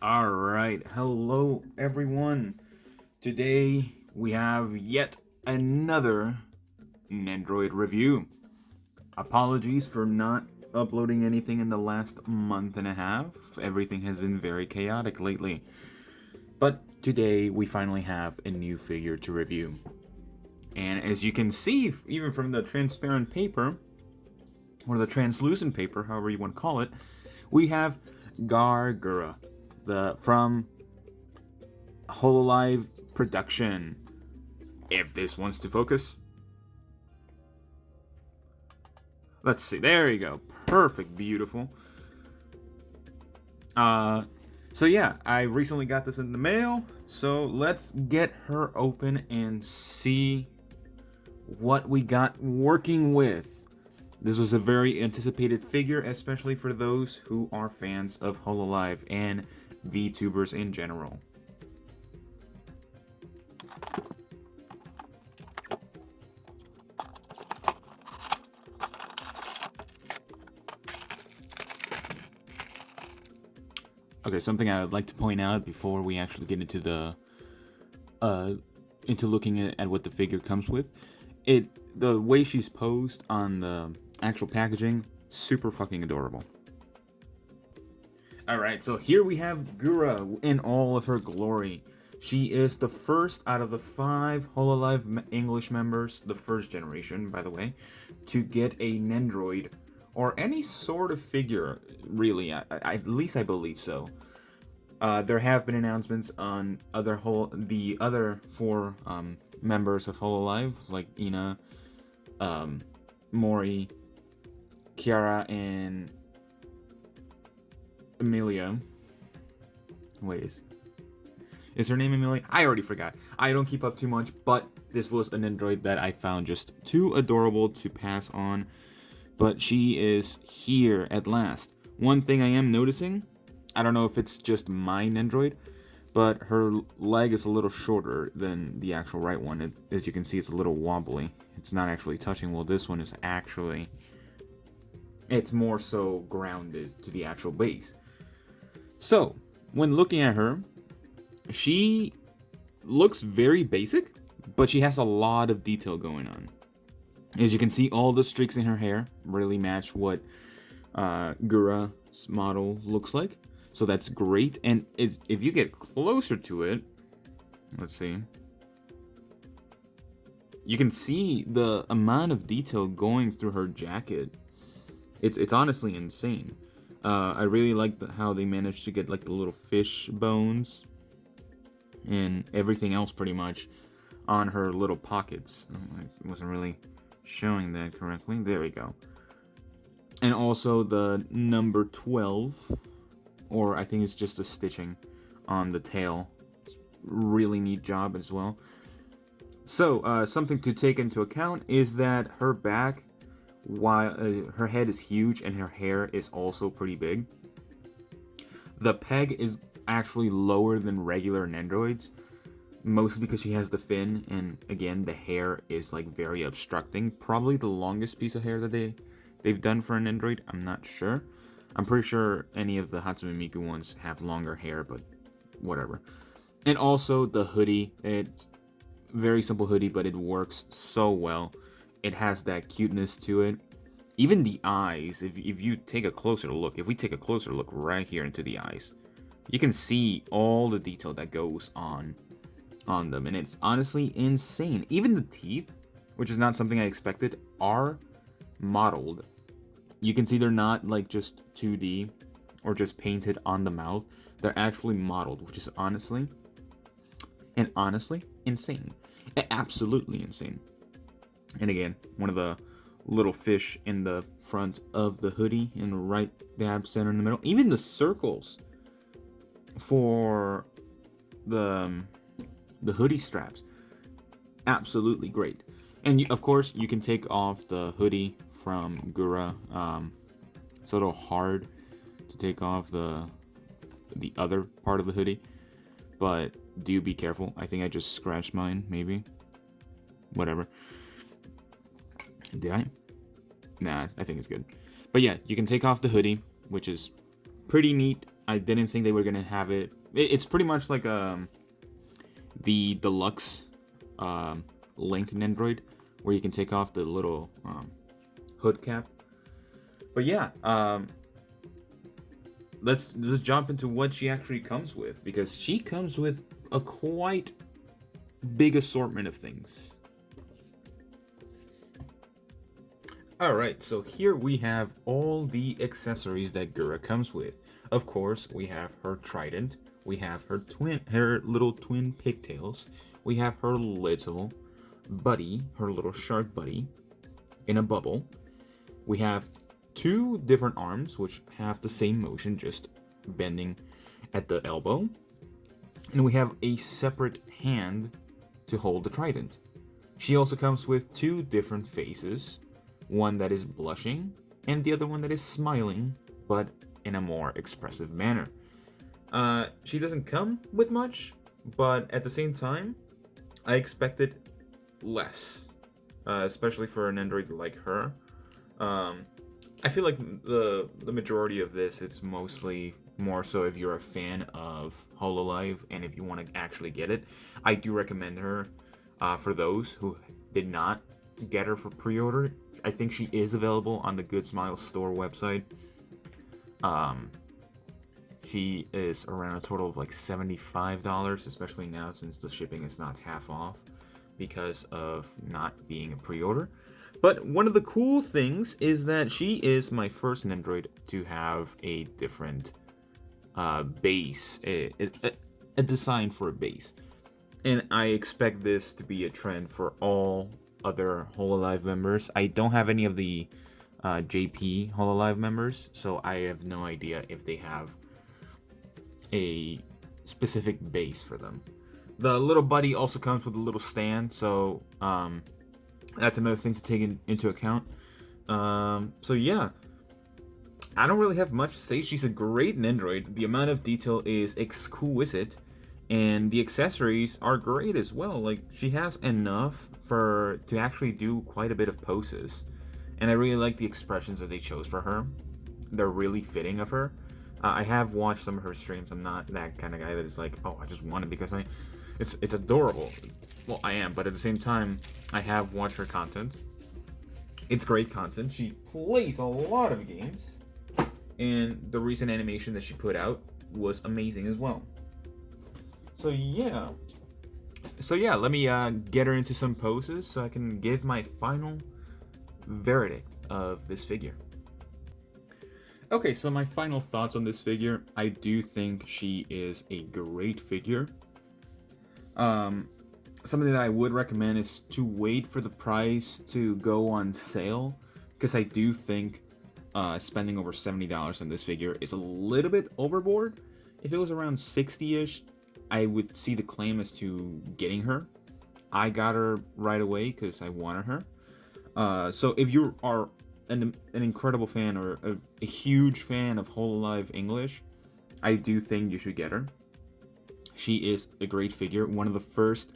Alright, hello everyone. Today we have yet another Nendoroid review. Apologies for not uploading anything in the last month and a half. Everything has been very chaotic lately. But today we finally have a new figure to review. And as you can see, even from the transparent paper, or the translucent paper, however you want to call it, we have Gawr Gura, from Hololive production. If this wants to focus. Let's see, there you go. Perfect, beautiful. So yeah, I recently got this in the mail, so let's get her open and see what we got working with. This was a very anticipated figure, especially for those who are fans of Hololive and VTubers in general. Okay, something I would like to point out before we actually get into the into looking at what the figure comes with. The way she's posed on the actual packaging, super fucking adorable. Alright, so here we have Gura in all of her glory. She is the first out of the 5 Hololive English members, the first generation, by the way, to get a Nendoroid, or any sort of figure, really, at least I believe so. There have been announcements on the other 4 members of Hololive, like Ina, Mori, Kiara, and Amelia. Wait, is her name Amelia? I already forgot. I don't keep up too much, but this was an Nendoroid that I found just too adorable to pass on. But she is here at last. One thing I am noticing, I don't know if it's just my Nendoroid, but her leg is a little shorter than the actual right one. As you can see, it's a little wobbly. It's not actually touching. Well, this one is actually, it's more so grounded to the actual base. So, when looking at her, she looks very basic, but she has a lot of detail going on. As you can see, all the streaks in her hair really match what Gura's model looks like. So that's great. And if you get closer to it, let's see. You can see the amount of detail going through her jacket. It's honestly insane. I really like how they managed to get like the little fish bones and everything else pretty much on her little pockets. I wasn't really showing that correctly. There we go. And also the number 12, or I think it's just a stitching on the tail. It's really neat job as well. So something to take into account is that her back, while her head is huge and her hair is also pretty big, the peg is actually lower than regular Nendoroids, mostly because she has the fin, and again, the hair is like very obstructing. Probably the longest piece of hair that they've done for an Nendoroid. I'm not sure. I'm pretty sure any of the Hatsune Miku ones have longer hair, but whatever. And also the hoodie. It's very simple hoodie, but it works so well. It has that cuteness to it. Even the eyes, if you take a closer look, if we take a closer look right here into the eyes, you can see all the detail that goes on them, and it's honestly insane. Even the teeth, which is not something I expected, are modeled. You can see they're not like just 2D or just painted on the mouth. They're actually modeled, which is honestly insane. Absolutely insane. And again, one of the little fish in the front of the hoodie in the right dab center in the middle. Even the circles for the hoodie straps, absolutely great. And of course, you can take off the hoodie from Gura. It's a little hard to take off the other part of the hoodie, but do be careful. I think I just scratched mine, maybe. Whatever. Did I? Nah, I think it's good. But yeah, you can take off the hoodie, which is pretty neat. I didn't think they were gonna have it. It's pretty much like the deluxe Link Nendoroid, where you can take off the little hood cap. But yeah, let's jump into what she actually comes with, because she comes with a quite big assortment of things. Alright, so here we have all the accessories that Gura comes with. Of course, we have her trident, we have her little twin pigtails, we have her little buddy, her little shark buddy, in a bubble. We have 2 different arms, which have the same motion, just bending at the elbow. And we have a separate hand to hold the trident. She also comes with 2 different faces, one that is blushing, and the other one that is smiling, but in a more expressive manner. She doesn't come with much, but at the same time, I expected less, especially for an Nendoroid like her. I feel like the majority of this, it's mostly more so if you're a fan of Hololive and if you want to actually get it. I do recommend her for those who did not get her for pre-order. I think she is available on the Good Smile store website. She is around a total of like $75, especially now since the shipping is not half off because of not being a pre-order. But one of the cool things is that she is my first Nendoroid to have a different base, a design for a base. And I expect this to be a trend for all other Hololive members. I don't have any of the JP Hololive members, so I have no idea if they have a specific base for them. The little buddy also comes with a little stand, so that's another thing to take into account. So yeah, I don't really have much to say. She's a great Nendoroid. The amount of detail is exquisite, and the accessories are great as well. Like, she has enough to actually do quite a bit of poses, and I really like the expressions that they chose for her. They're really fitting of her. I have watched some of her streams. I'm not that kind of guy that is like, oh, I just want it because it's adorable. Well, I am, but at the same time, I have watched her content. It's great content. She plays a lot of games, and the recent animation that she put out was amazing as well. So yeah, let me get her into some poses so I can give my final verdict of this figure. Okay, so my final thoughts on this figure. I do think she is a great figure. Something that I would recommend is to wait for the price to go on sale, because I do think spending over $70 on this figure is a little bit overboard. If it was around 60-ish, I would see the claim as to getting her. I got her right away because I wanted her. So if you are an incredible fan or a huge fan of Hololive English, I do think you should get her. She is a great figure, one of the first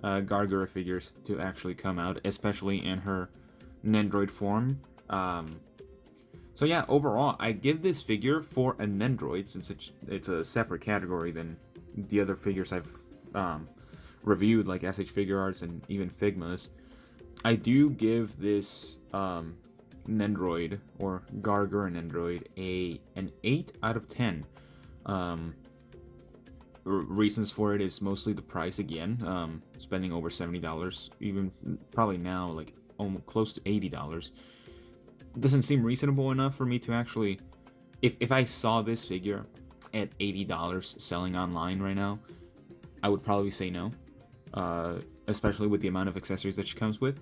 Gawr Gura figures to actually come out, especially in her Nendoroid form. So yeah, overall, I give this figure for a Nendoroid, since it's a separate category than the other figures I've reviewed, like SH Figure Arts and even Figma's. I do give this Nendoroid, or Gawr Gura Nendoroid, an 8 out of 10. Reasons for it is mostly the price again, spending over $70, even probably now like almost close to $80. Doesn't seem reasonable enough for me to actually, if I saw this figure at $80 selling online right now, I would probably say no, especially with the amount of accessories that she comes with.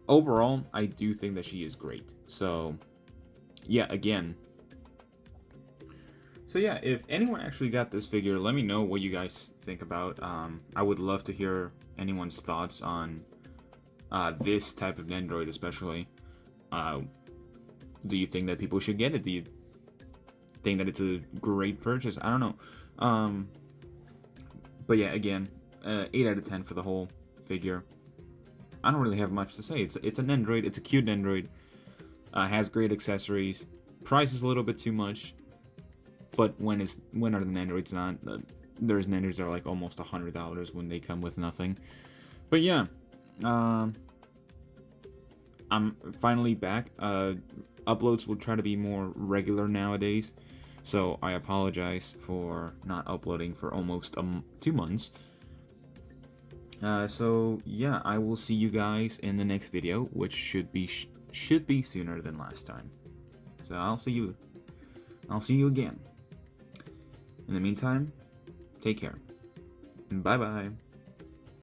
Overall, I do think that she is great. So yeah, again, if anyone actually got this figure, let me know what you guys think about. I would love to hear anyone's thoughts on this type of Nendoroid, especially. Do you think that people should get it? Do you think that it's a great purchase? I don't know. But yeah, again, 8 out of 10 for the whole figure. I don't really have much to say. It's a Nendoroid. It's a cute Nendoroid. Has great accessories. Price is a little bit too much. But when are the Nendoroids not? There's Nendoroids that are like almost $100 when they come with nothing. But yeah, I'm finally back. Uploads will try to be more regular nowadays, so I apologize for not uploading for almost 2 months. So yeah, I will see you guys in the next video, which should be sooner than last time. So I'll see you again. In the meantime, take care. Bye bye.